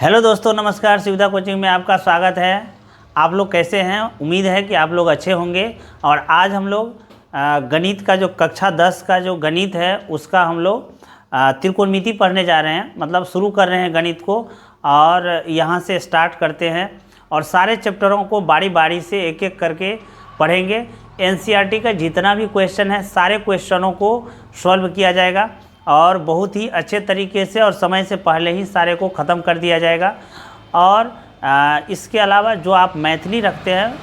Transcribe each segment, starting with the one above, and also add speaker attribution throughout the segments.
Speaker 1: Hello दोस्तों, नमस्कार। सुविधा कोचिंग में आपका स्वागत है। आप लोग कैसे हैं? उम्मीद है कि आप लोग अच्छे होंगे। और आज हम लोग गणित का जो कक्षा 10 का जो गणित है उसका हम लोग त्रिकोणमिति पढ़ने जा रहे हैं, मतलब शुरू कर रहे हैं गणित को। और यहाँ से स्टार्ट करते हैं और सारे चैप्टरों को बारी बारी से एक एक करके पढ़ेंगे। एनसीईआरटी का जितना भी क्वेश्चन है सारे क्वेश्चनों को सॉल्व किया जाएगा और बहुत ही अच्छे तरीके से और समय से पहले ही सारे को ख़त्म कर दिया जाएगा। और इसके अलावा जो आप मैथिली रखते हैं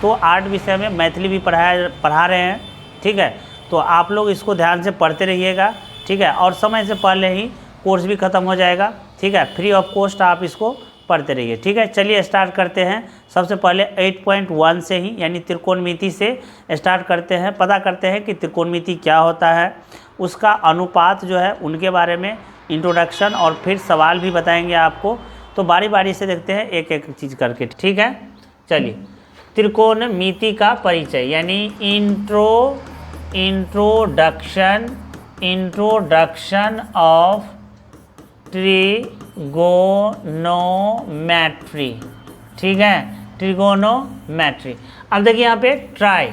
Speaker 1: तो 8 विषय में मैथिली भी पढ़ा रहे हैं, ठीक है। तो आप लोग इसको ध्यान से पढ़ते रहिएगा, ठीक है। और समय से पहले ही कोर्स भी ख़त्म हो जाएगा, ठीक है। फ्री ऑफ कॉस्ट आप इसको पढ़ते रहिए, ठीक है। चलिए स्टार्ट करते हैं। सबसे पहले 8.1 से ही यानी त्रिकोणमिति से स्टार्ट करते हैं। पता करते हैं कि त्रिकोणमिति क्या होता है, उसका अनुपात जो है उनके बारे में इंट्रोडक्शन, और फिर सवाल भी बताएंगे आपको। तो बारी बारी से देखते हैं एक एक चीज़ करके, ठीक है। चलिए, त्रिकोणमिति का परिचय यानी इंट्रोडक्शन ऑफ ट्रिगोनोमेट्री, ठीक है। ट्रिगोनोमेट्री। अब देखिए यहाँ पे ट्राई,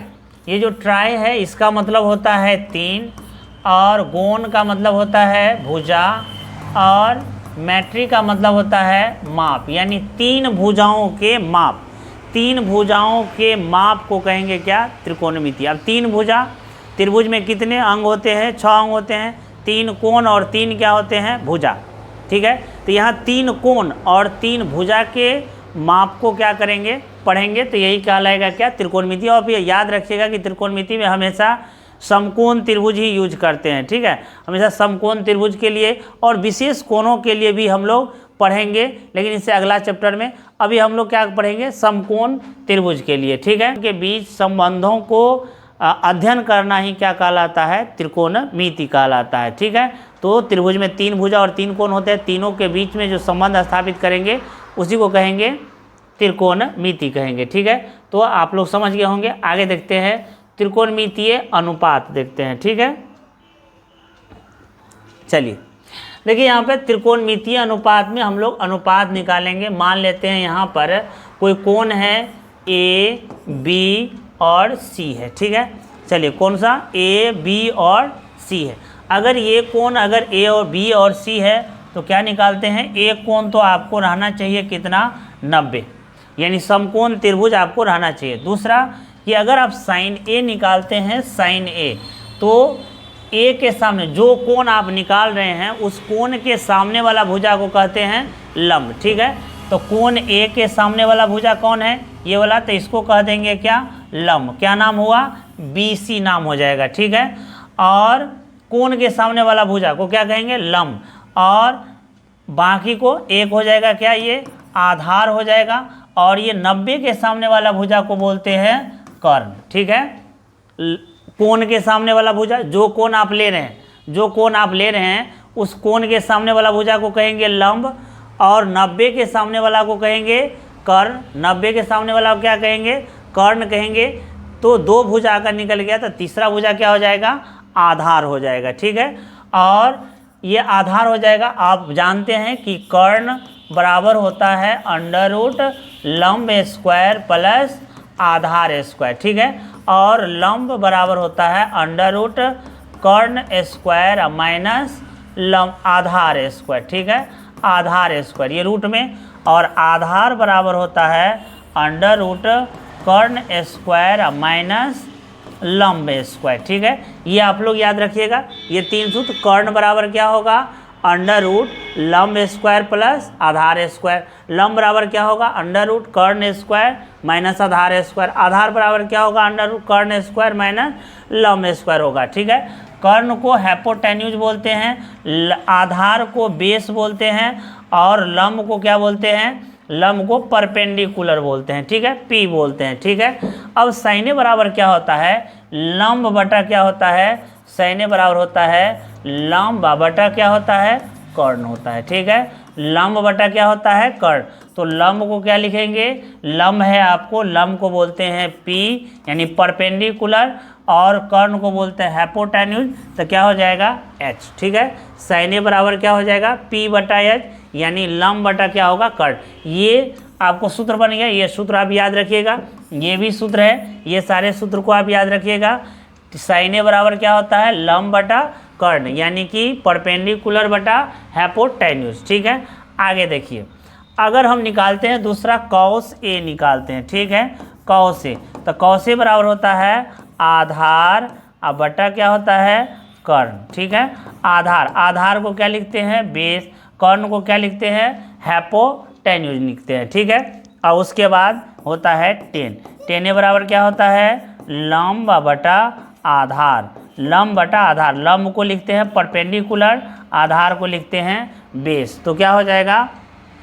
Speaker 1: ये जो ट्राई है इसका मतलब होता है 3, और गोन का मतलब होता है भुजा, और मैट्री का मतलब होता है माप, यानी 3 भुजाओं के माप। 3 भुजाओं के माप को कहेंगे क्या? त्रिकोणमिति। अब 3 भुजा, त्रिभुज में कितने अंग होते हैं? 6 अंग होते हैं। 3 कोण और 3 क्या होते हैं? भुजा, ठीक है। तो यहाँ 3 कोण और 3 भुजा के माप को क्या करेंगे? पढ़ेंगे। तो यही कहलाएगा क्या? त्रिकोणमिति। और फिर याद रखिएगा कि त्रिकोणमिति में हमेशा समकोण त्रिभुज ही यूज करते हैं, ठीक है। हमेशा समकोण त्रिभुज के लिए और विशेष कोणों के लिए भी हम लोग पढ़ेंगे, लेकिन इससे अगला चैप्टर में। अभी हम लोग क्या पढ़ेंगे? समकोण त्रिभुज के लिए, ठीक है। के बीच संबंधों को अध्ययन करना ही क्या कहलाता है? त्रिकोणमिति कहलाता है, ठीक है। तो त्रिभुज में 3 भुजा और 3 कोण होते हैं, तीनों के बीच में जो संबंध स्थापित करेंगे उसी को कहेंगे त्रिकोणमिति कहेंगे, ठीक है। तो आप लोग समझ गए होंगे। आगे देखते हैं, त्रिकोणमितीय अनुपात देखते हैं, ठीक है। चलिए देखिए, यहाँ पे त्रिकोणमितीय अनुपात में हम लोग अनुपात निकालेंगे। मान लेते हैं यहाँ पर कोई कोण है A, B और C है, ठीक है। चलिए, कौन सा? A, B और C है। अगर ये कोण अगर A और B और C है तो क्या निकालते हैं? एक कोण तो आपको रहना चाहिए कितना? 90, यानी समकोण त्रिभुज आपको रहना चाहिए। दूसरा कि अगर आप साइन A निकालते हैं, साइन A, तो A के सामने जो कोण आप निकाल रहे हैं उस कोण के सामने वाला भुजा को कहते हैं लंब, ठीक है। तो कोण A के सामने वाला भुजा कौन है? ये वाला। तो इसको कह देंगे क्या? लंब। क्या नाम हुआ? BC नाम हो जाएगा, ठीक है। और कोण के सामने वाला भुजा को क्या कहेंगे? लंब। और बाकी को एक हो जाएगा क्या? ये आधार हो जाएगा। और ये 90 के सामने वाला भुजा को बोलते हैं कर्ण, ठीक है। कोण के सामने वाला भुजा, जो कोण आप ले रहे हैं, उस कोण के सामने वाला भुजा को कहेंगे लंब, और 90 के सामने वाला को कहेंगे कर्ण। 90 के सामने वाला को क्या कहेंगे? कर्ण कहेंगे। तो 2 भुजा अगर निकल गया तो तीसरा भुजा क्या हो जाएगा? आधार हो जाएगा, ठीक है। और ये आधार हो जाएगा। आप जानते हैं कि कर्ण बराबर होता है अंडर रूट लंब स्क्वायर प्लस आधार स्क्वायर, ठीक है। और लंब बराबर होता है अंडर रूट कर्ण स्क्वायर माइनस लंब आधार स्क्वायर, ठीक है। आधार स्क्वायर ये रूट में, और आधार बराबर होता है अंडर रूट कर्ण स्क्वायर माइनस लंब स्क्वायर, ठीक है। ये आप लोग याद रखिएगा। ये 3 सूत्र। कर्ण बराबर क्या होगा? अंडर रूट लंब स्क्वायर प्लस आधार स्क्वायर। लंब बराबर क्या होगा? अंडर रूट कर्ण स्क्वायर माइनस आधार स्क्वायर। आधार बराबर क्या होगा? अंडर रूट कर्ण स्क्वायर माइनस लंब स्क्वायर होगा, ठीक है। कर्ण को हाइपोटेन्यूज बोलते हैं, आधार को बेस बोलते हैं, और लंब को क्या बोलते हैं? लंब को परपेंडिकुलर बोलते हैं, ठीक है। P बोलते हैं, ठीक है। अब साइन बराबर क्या होता है? लंब बटा क्या होता है? साइन बराबर होता है लंब बटा क्या होता है? कर्ण होता है, ठीक है। लंब बटा क्या होता है? कर्ण। तो लंब को क्या लिखेंगे? लंब है आपको, लंब को बोलते हैं P यानी परपेंडिकुलर, और कर्ण को बोलते हैं हाइपोटेन्यूज, तो क्या हो जाएगा H। ठीक है, साइन ए बराबर क्या हो जाएगा P/H, यानी लंब बटा क्या होगा कर्ण। ये आपको सूत्र बन गया, ये सूत्र आप याद रखिएगा, ये भी सूत्र है, ये सारे सूत्र को आप याद रखिएगा। साइन ए बराबर क्या होता है लंब बटा कर्ण, यानी कि परपेंडिकुलर बटा हाइपोटेन्यूज। ठीक है, आगे देखिए, अगर हम निकालते हैं दूसरा कॉस ए निकालते हैं। ठीक है, कॉस ए, तो कॉस ए बराबर होता है आधार अब बटा क्या होता है कर्ण। ठीक है, आधार को क्या लिखते हैं बेस, कर्ण को क्या लिखते हैं हाइपोटेन्यूज लिखते हैं। ठीक है, और उसके बाद होता है टेन ए बराबर क्या होता है लंब बटा आधार, लंब बटा आधार, लंब को लिखते हैं परपेंडिकुलर, आधार को लिखते हैं बेस। तो क्या हो जाएगा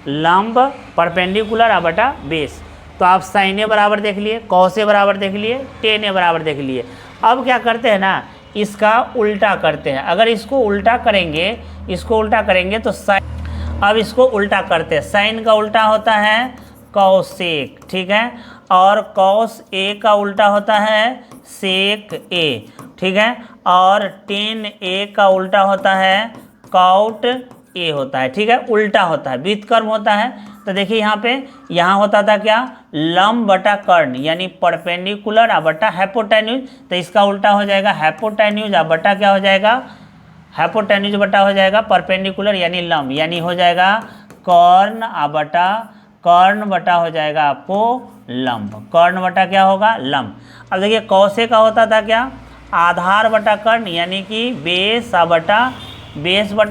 Speaker 1: लंब परपेंडिकुलर बटा बेस। तो आप साइन ए बराबर देख लिए, कॉस ए बराबर देख लिए, टेन ए बराबर देख लिए। अब क्या करते हैं ना, इसका उल्टा करते हैं। अगर इसको उल्टा करेंगे तो साइन, अब इसको उल्टा करते हैं, साइन का उल्टा होता है कॉसेक। ठीक है, और कॉस ए का उल्टा होता है सेक ए। ठीक है, और टेन ए का उल्टा होता है कॉट ए होता है। ठीक है, उल्टा होता है, व्युत्क्रम होता है। तो देखिए यहाँ होता था क्या लंब बटा कर्ण, यानी परपेंडिकुलर बटा हाइपोटेन्यूज, तो इसका उल्टा हो जाएगा हाइपोटेन्यूज बटा क्या हो जाएगा हाइपोटेन्यूज बटा हो जाएगा परपेंडिकुलर यानी लंब, यानी हो जाएगा कर्ण बटा हो जाएगा आपको लंब, कर्ण बटा क्या होगा लंब। अब देखिए कौसे का होता था क्या आधार बटा कर्ण, यानी कि बेस बटा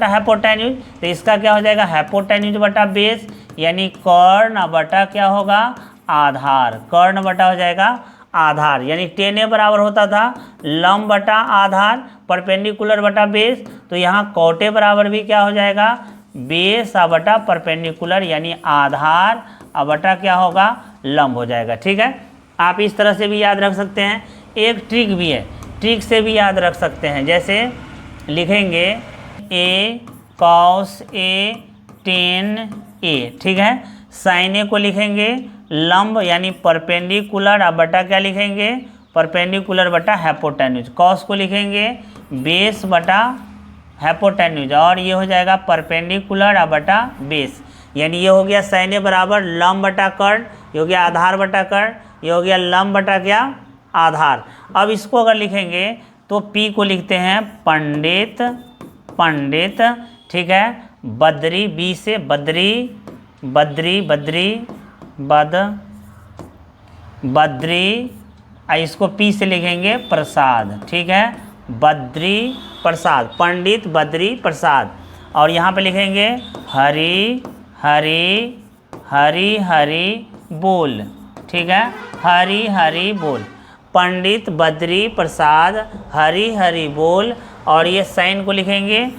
Speaker 1: हाइपोटेन्यूज, तो इसका क्या हो जाएगा हाइपोटेन्यूज बटा बेस, यानी कर्ण बटा क्या होगा आधार, कर्ण बटा हो जाएगा आधार। यानी टेन ए बराबर होता था लंब बटा आधार परपेंडिकुलर बटा बेस, तो यहाँ कॉटे बराबर भी क्या हो जाएगा बेस बटा परपेंडिकुलर, यानी आधार बटा क्या होगा लंब हो जाएगा। ठीक है, आप इस तरह से भी याद रख सकते हैं। एक ट्रिक भी है, ट्रिक से भी याद रख सकते हैं। जैसे लिखेंगे ए कॉस ए टेन ए। ठीक है, साइन ए को लिखेंगे लंब यानी परपेंडिकुलर बटा क्या लिखेंगे परपेंडिकुलर बटा हाइपोटेन्यूज, कॉस को लिखेंगे बेस बटा हाइपोटेन्यूज, और ये हो जाएगा परपेंडिकुलर बटा बेस, यानी ये हो गया साइन ए बराबर लंब बटा कर्ण, ये हो गया आधार बटा कर्ण, ये हो गया लंब बटा क्या आधार। अब इसको अगर लिखेंगे तो पी को लिखते हैं पंडित। ठीक है, बद्री, बी से बद्री, इसको पी से लिखेंगे प्रसाद। ठीक है, बद्री प्रसाद, पंडित बद्री प्रसाद। और यहाँ पे लिखेंगे हरी बोल। ठीक है, हरी बोल, पंडित बद्री प्रसाद हरी बोल। और ये साइन को लिखेंगे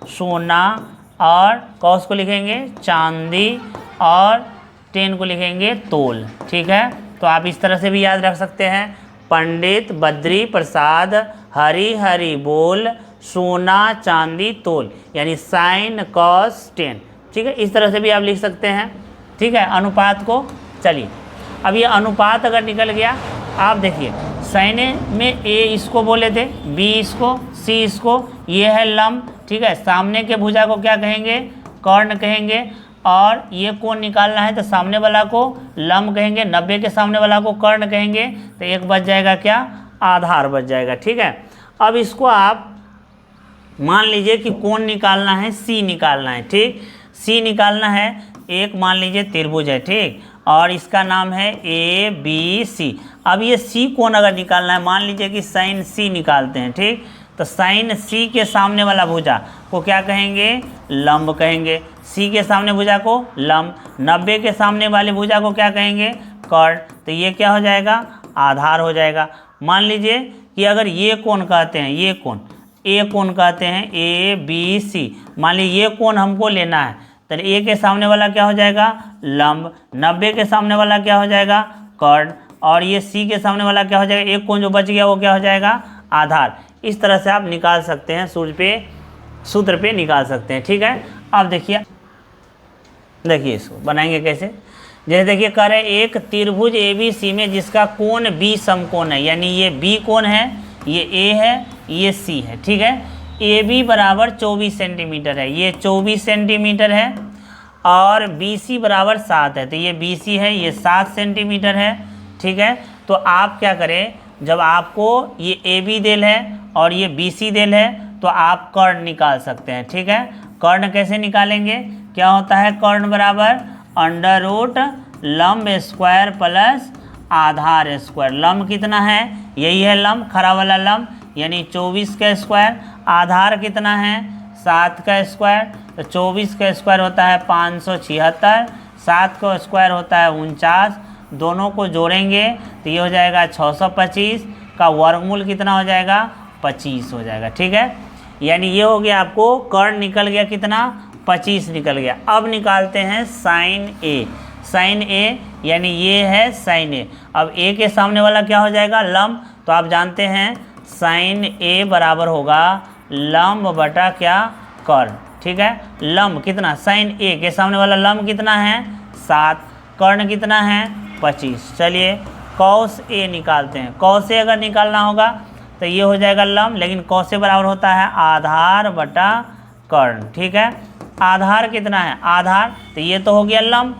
Speaker 1: सोना, और कॉस को लिखेंगे चांदी, और टेन को लिखेंगे तोल। ठीक है, तो आप इस तरह से भी याद रख सकते हैं पंडित बद्री प्रसाद हरी बोल सोना चांदी तोल, यानी साइन कॉस टेन। ठीक है, इस तरह से भी आप लिख सकते हैं। ठीक है, अनुपात को चलिए अब ये अनुपात अगर निकल गया, आप देखिए साइन में ए इसको बोले थे, बी इसको, सी इसको, ये है लंब। ठीक है, सामने के भुजा को क्या कहेंगे कर्ण कहेंगे, और ये कोण निकालना है तो सामने वाला को लंब कहेंगे, 90 के सामने वाला को कर्ण कहेंगे, तो एक बच जाएगा क्या आधार बच जाएगा। ठीक है, अब इसको आप मान लीजिए कि कोण निकालना है सी निकालना है। ठीक, सी निकालना है, एक मान लीजिए त्रिभुज है। ठीक, और इसका नाम है ए बी सी। अब ये सी कोण अगर निकालना है, मान लीजिए कि साइन सी निकालते हैं। ठीक, तो साइन सी के सामने वाला भुजा को क्या कहेंगे लंब कहेंगे, सी के सामने भुजा को लंब, 90 के सामने वाले भुजा को क्या कहेंगे कर्ण, तो ये क्या हो जाएगा आधार हो जाएगा। मान लीजिए कि अगर ये कोण कहते हैं, ये कोण ए कोण कहते हैं ए बी सी, मान लीजिए ये कोण हमको लेना है, तो ए के सामने वाला क्या हो जाएगा लंब, 90 के सामने वाला क्या हो जाएगा कर्ण, और ये सी के सामने वाला क्या हो जाएगा एक कोण जो बच गया वो क्या हो जाएगा आधार। इस तरह से आप निकाल सकते हैं, सूत्र पे निकाल सकते हैं। ठीक है, अब देखिए इसको बनाएंगे कैसे। जैसे देखिए कह रहे एक त्रिभुज ABC में जिसका कोण B समकोण है, यानी ये B कोण है, ये A है, ये C है, ठीक है। AB बराबर 24 सेंटीमीटर है, ये 24 सेंटीमीटर है, और BC बराबर 7 है, तो ये BC है, ये 7 सेंटीमीटर है, ठीक है। तो आप क्या करें, जब आपको ये AB देल है और ये BC देल है तो आप कर्ण निकाल सकते हैं, ठीक है। कर्ण कैसे निकालेंगे, क्या होता है, कर्ण बराबर अंडर रूट लंब स्क्वायर प्लस आधार स्क्वायर। लंब कितना है, यही है लंब, खड़ा वाला लंब, यानी 24 का स्क्वायर। आधार कितना है, 7 का स्क्वायर, तो 24 का स्क्वायर होता है 576, 7 का स्क्वायर होता है 49, दोनों को जोड़ेंगे तो ये हो जाएगा 625 का वर्गमूल कितना हो जाएगा, 25 हो जाएगा, ठीक है। यानी ये हो गया, आपको कर्ण निकल गया कितना, 25 निकल गया। अब निकालते हैं साइन ए। साइन ए यानी ये है साइन ए। अब ए के सामने वाला क्या हो जाएगा, लंब, तो आप जानते हैं साइन ए बराबर होगा लंब बटा क्या, कर्ण, ठीक है। लंब कितना, साइन ए के सामने वाला लंब कितना है, 7, कर्ण कितना है, 25। चलिए कॉस ए निकालते हैं। कॉस ए अगर निकालना होगा तो ये हो जाएगा लंब, लेकिन कॉस ए बराबर होता है आधार बटा कर्ण, ठीक है। आधार कितना है, आधार, तो ये तो हो गया लंब,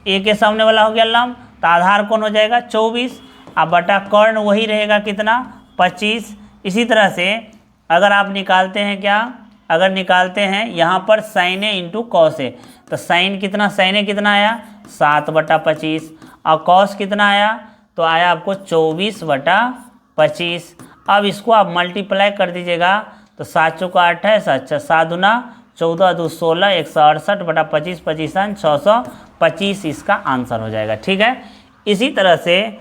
Speaker 1: ए के सामने वाला हो गया लंब, तो आधार कौन हो जाएगा 24, अब बटा कर्ण वही रहेगा कितना, 25। इसी तरह से अगर आप निकालते हैं क्या, अगर निकालते हैं यहाँ पर sign A into cos A, तो साइन कितना, साइन ए कितना आया 7/25, और कॉस कितना आया, तो आया आपको 24/25। अब इसको आप मल्टीप्लाई कर दीजिएगा, तो 7 चौका 8 है, 7 दूना 14 2 16, 168/25, 25 625 इसका आंसर हो जाएगा, ठीक है। इसी तरह से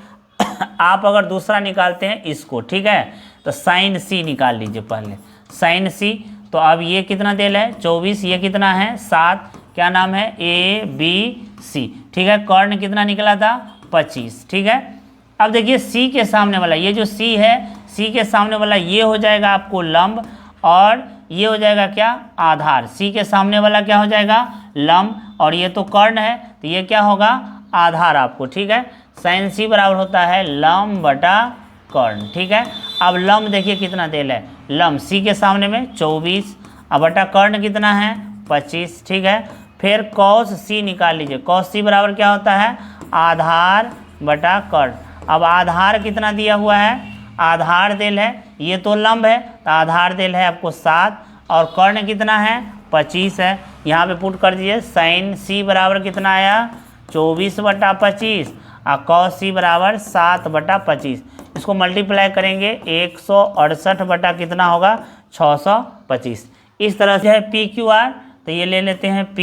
Speaker 1: आप अगर दूसरा निकालते हैं इसको, ठीक है, तो साइन सी निकाल लीजिए पहले, साइन सी। तो अब ये कितना देल है 24, ये कितना है 7, क्या नाम है ABC, ठीक है। कर्ण कितना निकला था 25, ठीक है। अब देखिए C के सामने वाला, ये जो C है, C के सामने वाला ये हो जाएगा आपको लंब, और ये हो जाएगा क्या, आधार। C के सामने वाला क्या हो जाएगा, लंब, और ये तो कर्ण है, तो ये क्या होगा, आधार आपको, ठीक है। साइन C बराबर होता है लंब बटा कर्ण, ठीक है। अब लंब देखिए कितना देल है, लंब C के सामने में 24, अब बटा कर्ण कितना है 25, ठीक है। फिर कॉस C निकाल लीजिए। कॉस C बराबर क्या होता है, आधार बटा कर्ण। अब आधार कितना दिया हुआ है, आधार देल है, ये तो लंब है, तो आधार देल है आपको 7, और कर्ण कितना है 25 है। यहाँ पे पुट कर दीजिए, साइन C बराबर कितना आया 24/25, और कॉस C बराबर 7/25। इसको मल्टीप्लाई करेंगे 168 बटा कितना होगा 625। इस तरह से है PQR, तो ये ले लेते हैं P,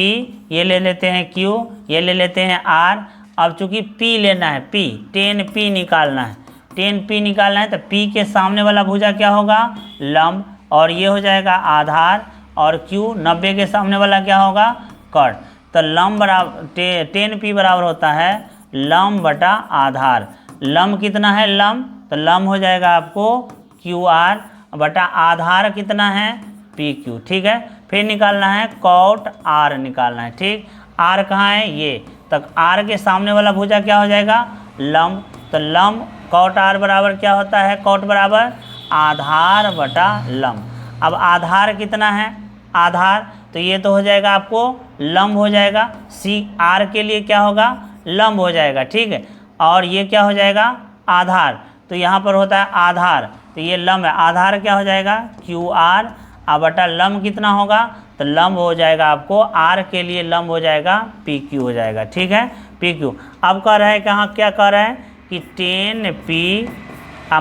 Speaker 1: ये ले लेते हैं Q, ये ले लेते हैं R। अब चूंकि P लेना है, P 10P निकालना है, 10P निकालना है, तो P के सामने वाला भुजा क्या होगा, लंब, और ये हो जाएगा आधार, और Q 90 के सामने वाला क्या होगा, कर्ण। तो लंब बराबर 10P बराबर होता है लंब बटा आधार। लंब कितना है, लंब, तो लंब हो जाएगा आपको QR बटा आधार कितना है PQ, ठीक है। फिर निकालना है कॉट R निकालना है, ठीक। R कहाँ है, ये तक, R के सामने वाला भुजा क्या हो जाएगा, लंब, तो लंब कॉट R बराबर क्या होता है, कॉट बराबर आधार बटा लंब। अब आधार कितना है, आधार, तो ये तो हो जाएगा आपको लंब हो जाएगा, C R के लिए क्या होगा, लंब हो जाएगा, ठीक है। और ये क्या हो जाएगा, आधार, तो यहाँ पर होता है आधार, तो ये लंब है, आधार क्या हो जाएगा QR, अब बटा लंब कितना होगा, तो लंब हो जाएगा आपको R के लिए लंब हो जाएगा PQ हो जाएगा, ठीक है, PQ। अब कह रहा है कहाँ, क्या कह रहा है कि 10P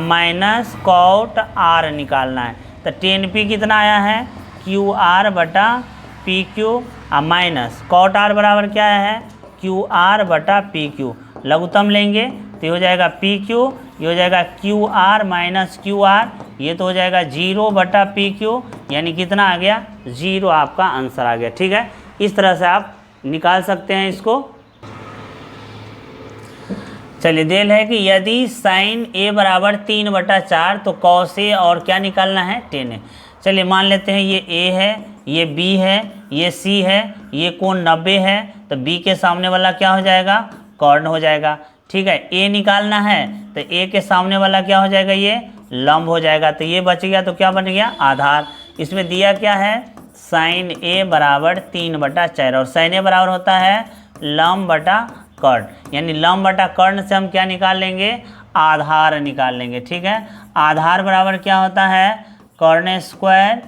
Speaker 1: माइनस कॉट R निकालना है, तो 10P कितना आया है QR बटा PQ, माइनस कॉट R बराबर क्या है QR बटा PQ। लघुत्तम लेंगे तो ये हो जाएगा PQ, ये हो जाएगा QR माइनस QR, ये तो हो जाएगा 0/PQ, यानी कितना आ गया 0, आपका आंसर आ गया, ठीक है। इस तरह से आप निकाल सकते हैं इसको। चलिए देल है कि यदि साइन A बराबर 3/4, तो कॉस A और क्या निकालना है 10A। चलिए मान लेते हैं ये A है, ये B है, ये C है, ये कोण 90 है, तो B के सामने वाला क्या हो जाएगा कर्ण हो जाएगा। ठीक है, ए निकालना है तो ए के सामने वाला क्या हो जाएगा, ये लंब हो जाएगा। तो ये बच गया, तो क्या बन गया, आधार। इसमें दिया क्या है, साइन ए बराबर 3/4 और साइन ए बराबर होता है लंब बटा कर्ण, यानी लंब बटा कर्ण से हम क्या निकाल लेंगे, आधार निकाल लेंगे। ठीक है, आधार बराबर क्या होता है, कर्ण स्क्वायर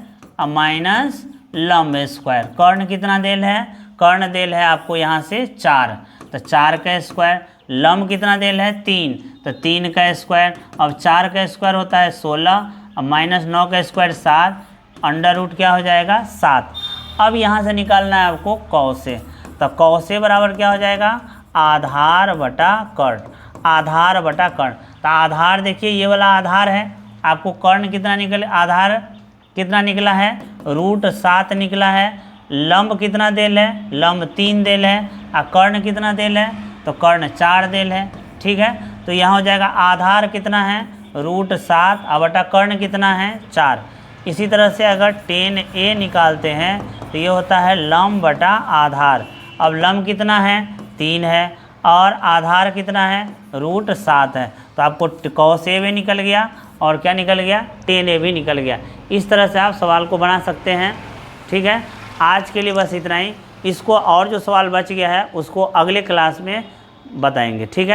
Speaker 1: माइनस लंब स्क्वायर। कर्ण कितना देल है, कर्ण देल है आपको यहाँ से 4, तो 4 का स्क्वायर। लंब कितना देल है 3, तो 3 का स्क्वायर। अब 4 का स्क्वायर होता है 16 और माइनस 9 का स्क्वायर 7, अंडर रूट क्या हो जाएगा 7। अब यहाँ से निकालना है आपको कौसे, तो कौसे बराबर क्या हो जाएगा, आधार बटा कर्ण, आधार बटा कर्ण। तो आधार देखिए ये वाला आधार है, आपको कर्ण कितना निकले, आधार कितना निकला है, √7 निकला है। लंब कितना देल है, लंब 3 देल है और कर्ण कितना देल है, तो कर्ण 4 देल है। ठीक है, तो यहाँ हो जाएगा आधार कितना है, √7 और बटा कर्ण कितना है 4। इसी तरह से अगर tan a निकालते हैं तो ये होता है लंब बटा आधार। अब लंब कितना है 3 है और आधार कितना है √7 है, तो आपको cos a भी निकल गया और क्या निकल गया, tan a भी निकल गया। इस तरह से आप सवाल को बना सकते हैं। ठीक है, आज के लिए बस इतना ही। इसको और जो सवाल बच गया है उसको अगले क्लास में बताएंगे। ठीक है।